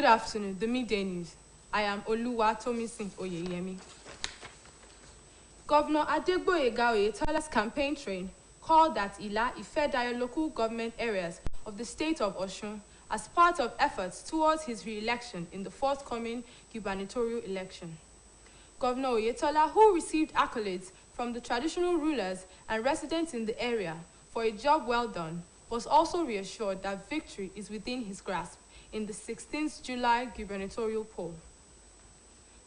Good afternoon, the midday news. I am Oluwatomisin Oyeyemi. Governor Adegboyega Oyetola's campaign train called at Ila-Ifedayo local government areas of the state of Osun as part of efforts towards his re-election in the forthcoming gubernatorial election. Governor Oyetola, who received accolades from the traditional rulers and residents in the area for a job well done, was also reassured that victory is within his grasp in the 16th July gubernatorial poll.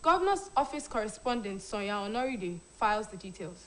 Governor's office correspondent Sonia Onoride files the details.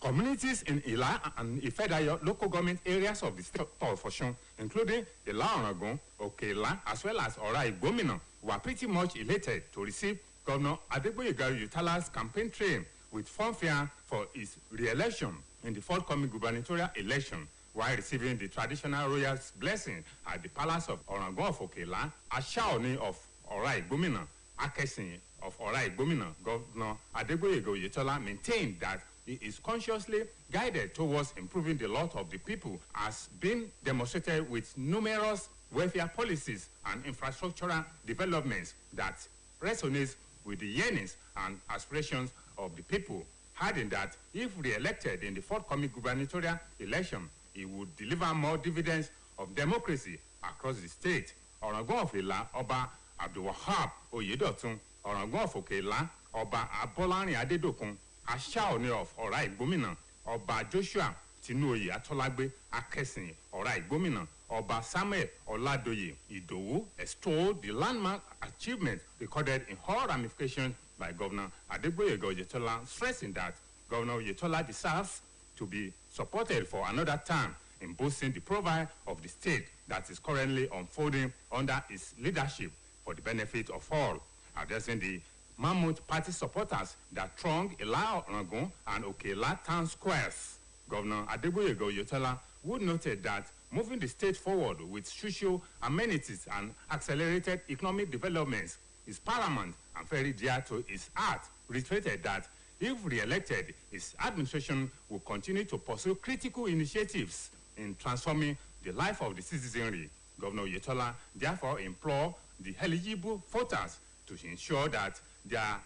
Communities in Ila and Ifedayo local government areas of the state of Osun, including Ila Orangun, Okela, as well as Ora Igbomina, were pretty much elated to receive Governor Adegboyega Oyetola's campaign train with fanfare for his re-election in the forthcoming gubernatorial election, while receiving the traditional royal's blessing at the palace of Orangun of Okela, Ashaoni of Ora Igbomina, Akesin of Ora Igbomina. Governor Adegboyega Oyetola maintained that he is consciously guided towards improving the lot of the people, as been demonstrated with numerous welfare policies and infrastructural developments that resonates with the yearnings and aspirations of the people, adding that if re-elected in the forthcoming gubernatorial election, he would deliver more dividends of democracy across the state. Orangun of Ila, Oba Abdulwahab Oyedotun, Orangun of Okela, Oba Abolarin Adedokun, Ashaoni of Ora Igbomina, Oba Joshua Tinuoye Atolagbe Akesin Ora Igbomina, Oba Samuel Oladoye Idowu extolled the landmark achievement recorded in all ramifications by Governor Adegboyega Oyetola, stressing that Governor Oyetola deserves to be supported for another term in boosting the profile of the state that is currently unfolding under his leadership for the benefit of all. Addressing the Mammoth Party supporters that throng Ila Orangun and Okela town squares, Governor Adegboyega Oyetola would noted that moving the state forward with social amenities and accelerated economic developments is paramount and very dear to his heart, reiterated that if re-elected, his administration will continue to pursue critical initiatives in transforming the life of the citizenry. Governor Oyetola therefore implored the eligible voters to ensure that they are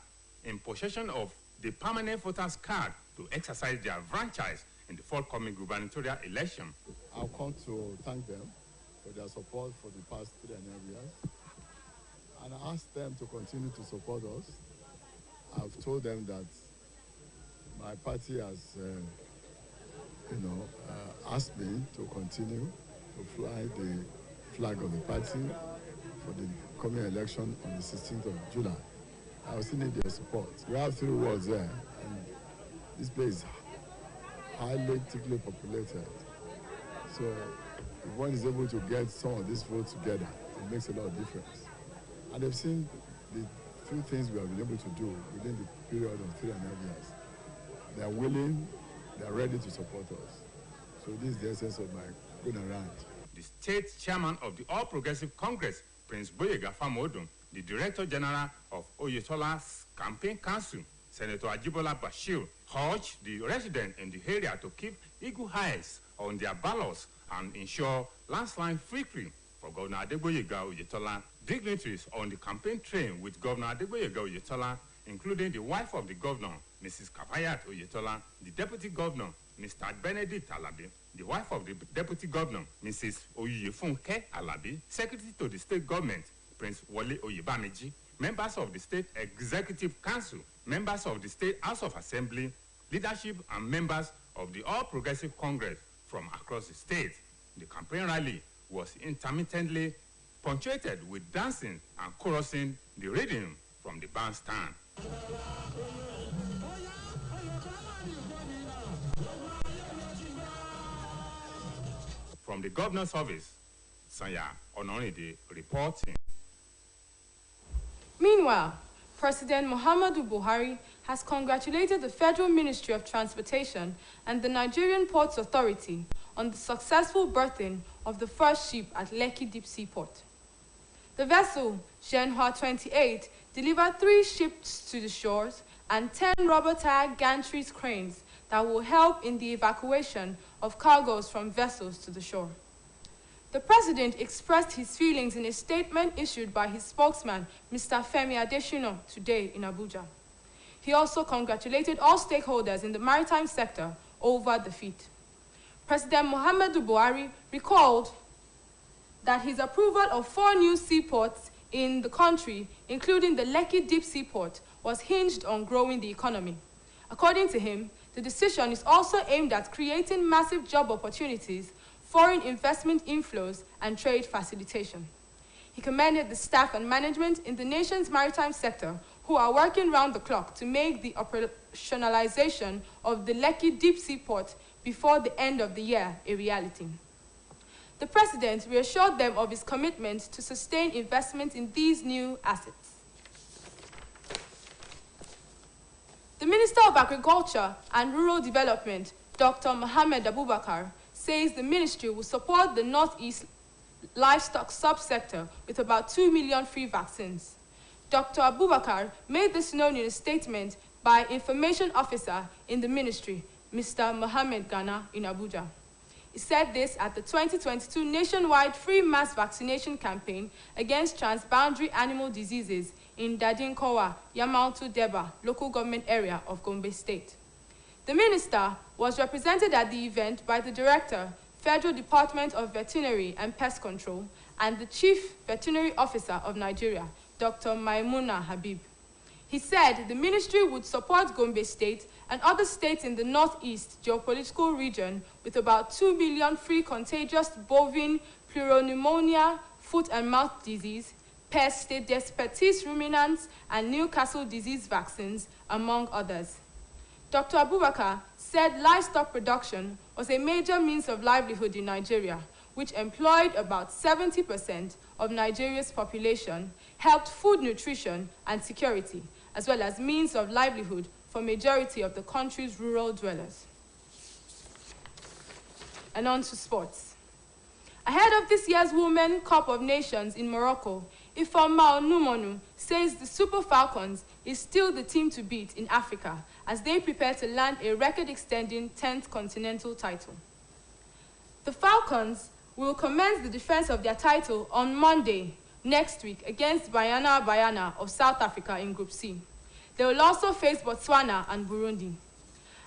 in possession of the permanent voters card to exercise their franchise in the forthcoming gubernatorial election. I've come to thank them for their support for the past 3.5 years, and I asked them to continue to support us. I've told them that my party has, asked me to continue to fly the flag of the party for the coming election on the 16th of July. I still need their support. We have 3 wards there, and this place is highly thickly populated. So if one is able to get some of these votes together, it makes a lot of difference. And they've seen the few things we have been able to do within the period of 3.5 years. They are willing, they are ready to support us. So this is the essence of my going around. The state chairman of the All Progressive Congress, Prince Boyega Famodun, the Director General of Oyetola's Campaign Council, Senator Ajibola Bashir, urged the residents in the area to keep eagle eyes on their ballots and ensure landslide victory for Governor Adegboyega Oyetola. Dignitaries on the campaign train with Governor Adegboyega Oyetola, including the wife of the governor, Mrs. Kafayat Oyetola, the Deputy Governor, Mr. Benedict Alabi, the wife of the Deputy Governor, Mrs. Oyefunke Alabi, Secretary to the State Government, Prince Wole Oyebamiji, members of the State Executive Council, members of the State House of Assembly, leadership and members of the All Progressive Congress from across the state. The campaign rally was intermittently punctuated with dancing and chorusing the rhythm from the bandstand. From the governor's office, Sonia Onoride reporting. Meanwhile, President Muhammadu Buhari has congratulated the Federal Ministry of Transportation and the Nigerian Ports Authority on the successful berthing of the first ship at Lekki Deep Sea Port. The vessel, Shenhua 28, delivered 3 ships to the shores and 10 rubber-tired gantry cranes that will help in the evacuation of cargoes from vessels to the shore. The President expressed his feelings in a statement issued by his spokesman, Mr. Femi Adesina, today in Abuja. He also congratulated all stakeholders in the maritime sector over the feat. President Muhammadu Buhari recalled that his approval of 4 new seaports in the country, including the Lekki Deep Sea Port, was hinged on growing the economy. According to him, the decision is also aimed at creating massive job opportunities, foreign investment inflows, and trade facilitation. He commended the staff and management in the nation's maritime sector who are working round the clock to make the operationalization of the Lekki Deep Sea Port before the end of the year a reality. The President reassured them of his commitment to sustain investment in these new assets. The Minister of Agriculture and Rural Development, Dr. Mohammed Abubakar, says the ministry will support the Northeast livestock subsector with about 2 million free vaccines. Dr. Abubakar made this known in a statement by Information Officer in the ministry, Mr. Mohammed Ghana, in Abuja. He said this at the 2022 nationwide free mass vaccination campaign against transboundary animal diseases in Dadinkowa, Yamautu Deba, local government area of Gombe State. The minister was represented at the event by the Director, Federal Department of Veterinary and Pest Control, and the Chief Veterinary Officer of Nigeria, Dr. Maimuna Habib. He said the ministry would support Gombe State and other states in the Northeast geopolitical region with about 2 million free contagious bovine pleuropneumonia, foot and mouth disease, pest Despertis ruminants, and Newcastle disease vaccines, among others. Dr. Abubakar said livestock production was a major means of livelihood in Nigeria, which employed about 70% of Nigeria's population, helped food nutrition and security, as well as means of livelihood for majority of the country's rural dwellers. And on to sports. Ahead of this year's Women's Cup of Nations in Morocco, Ifeoma Onumonu says the Super Falcons is still the team to beat in Africa as they prepare to land a record-extending 10th continental title. The Falcons will commence the defense of their title on Monday next week against Banyana of South Africa in Group C. They will also face Botswana and Burundi.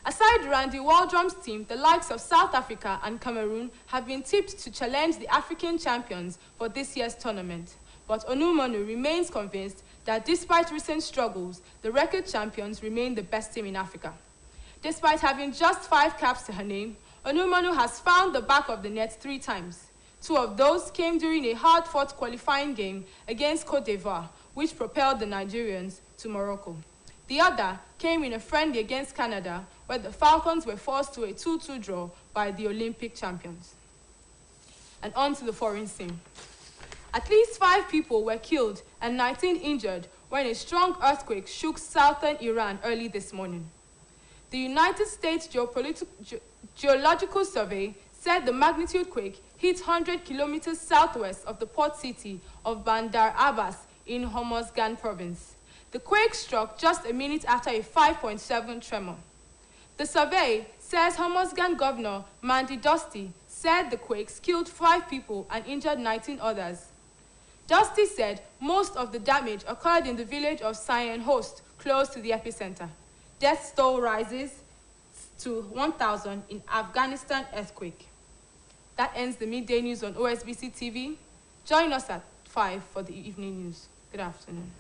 Aside Randy Waldrum's team, the likes of South Africa and Cameroon have been tipped to challenge the African champions for this year's tournament. But Onumonu remains convinced that despite recent struggles, the record champions remain the best team in Africa. Despite having just 5 caps to her name, Onumonu has found the back of the net 3 times. 2 of those came during a hard-fought qualifying game against Côte d'Ivoire, which propelled the Nigerians to Morocco. The other came in a friendly against Canada, where the Falcons were forced to a 2-2 draw by the Olympic champions. And on to the foreign scene. At least 5 people were killed and 19 injured when a strong earthquake shook southern Iran early this morning. The United States Geological Survey said the magnitude quake hit 100 kilometers southwest of the port city of Bandar Abbas in Hormozgan province. The quake struck just a minute after a 5.7 tremor. The survey says Hormozgan Governor Mandi Dosti said the quakes killed 5 people and injured 19 others. Dosti said most of the damage occurred in the village of Sayan Host, close to the epicenter. Death toll rises to 1,000 in Afghanistan earthquake. That ends the midday news on OSBC TV. Join us at 5 for the evening news. Good afternoon.